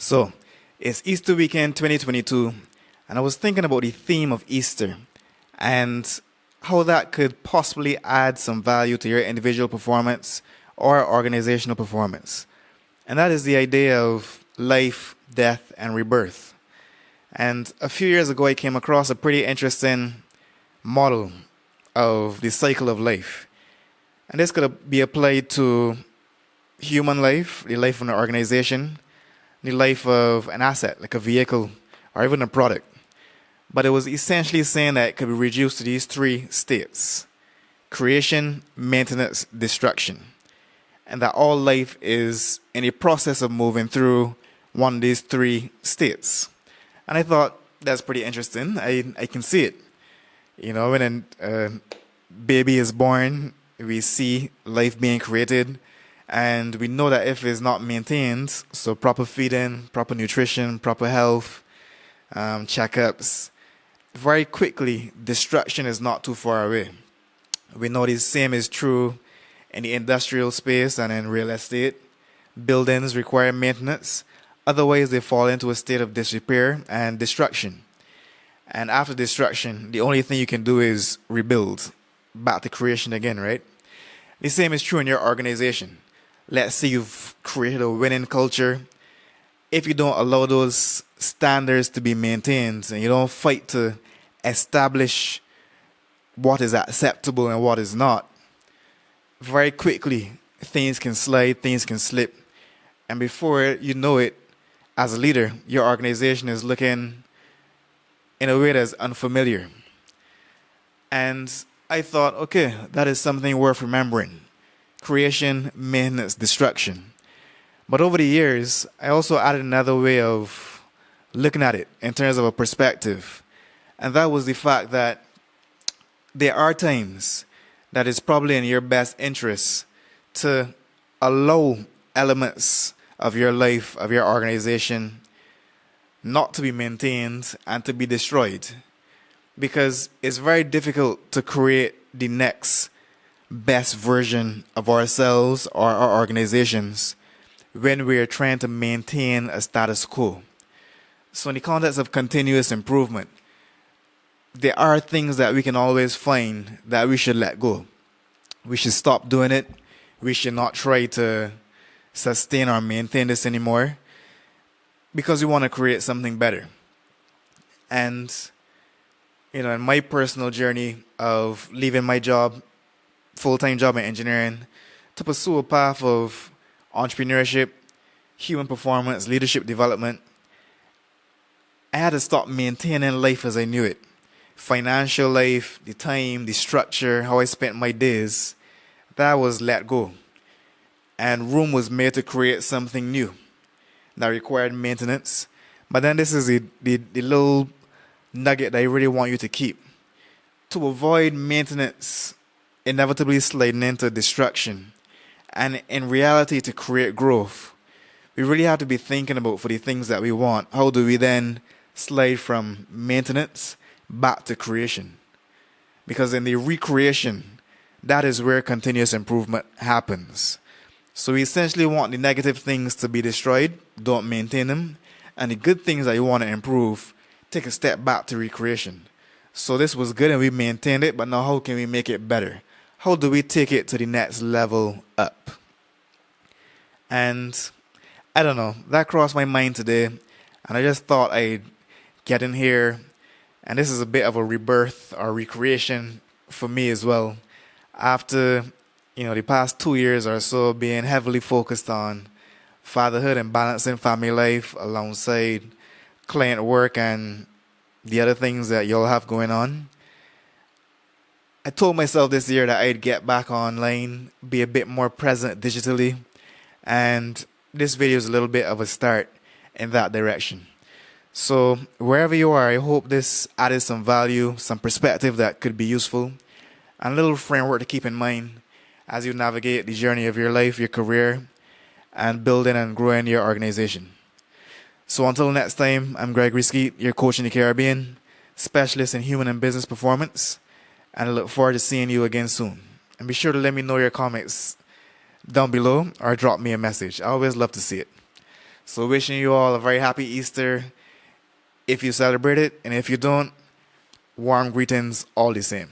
So, it's Easter weekend 2022, and I was thinking about the theme of Easter and how that could possibly add some value to your individual performance or organizational performance. And that is the idea of life, death, and rebirth. And a few years ago, I came across a pretty interesting model of the cycle of life. And this could be applied to human life, the life of an organization, the life of an asset, like a vehicle, or even a product. But it was essentially saying that it could be reduced to these three states: creation, maintenance, destruction. And that all life is in a process of moving through one of these three states. And I thought that's pretty interesting. I can see it. You know, when a baby is born, we see life being created. And we know that if it's not maintained, so proper feeding, proper nutrition, proper health, checkups, very quickly, destruction is not too far away. We know the same is true in the industrial space and in real estate. Buildings require maintenance. Otherwise, they fall into a state of disrepair and destruction. And after destruction, the only thing you can do is rebuild, back to creation again, right? The same is true in your organization. Let's say you've created a winning culture. If you don't allow those standards to be maintained and you don't fight to establish what is acceptable and what is not, very quickly things can slide, things can slip. And before you know it, as a leader, your organization is looking in a way that's unfamiliar. And I thought, okay, that is something worth remembering. Creation, maintenance, destruction. But over the years, I also added another way of looking at it in terms of a perspective. And that was the fact that there are times that it's probably in your best interest to allow elements of your life, of your organization, not to be maintained and to be destroyed. Because it's very difficult to create the next best version of ourselves or our organizations when we're trying to maintain a status quo. So in the context of continuous improvement, there are things that we can always find that we should let go. We should stop doing it. We should not try to sustain or maintain this anymore because we want to create something better. And, you know, in my personal journey of leaving my job, full-time job in engineering, to pursue a path of entrepreneurship, human performance, leadership development, I had to stop maintaining life as I knew it. Financial life, the time, the structure, how I spent my days, that was let go. And room was made to create something new that required maintenance. But then this is the little nugget that I really want you to keep. To avoid maintenance inevitably sliding into destruction, and in reality to create growth, we really have to be thinking about, for the things that we want, how do we then slide from maintenance back to creation? Because in the recreation, that is where continuous improvement happens. So we essentially want the negative things to be destroyed, don't maintain them, and the good things that you want to improve, take a step back to recreation. So this was good and we maintained it, but now how can we make it better? How do we take it to the next level up? And I don't know, that crossed my mind today, and I just thought I'd get in here, and this is a bit of a rebirth or recreation for me as well. After, you know, the past 2 years or so being heavily focused on fatherhood and balancing family life alongside client work and the other things that y'all have going on, I told myself this year that I'd get back online, be a bit more present digitally, and this video is a little bit of a start in that direction. So wherever you are, I hope this added some value, some perspective that could be useful, and a little framework to keep in mind as you navigate the journey of your life, your career, and building and growing your organization. So until next time, I'm Gregory Skeete, your coach in the Caribbean, specialist in human and business performance, and I look forward to seeing you again soon. And be sure to let me know your comments down below or drop me a message. I always love to see it. So wishing you all a very happy Easter if you celebrate it, and if you don't, warm greetings all the same.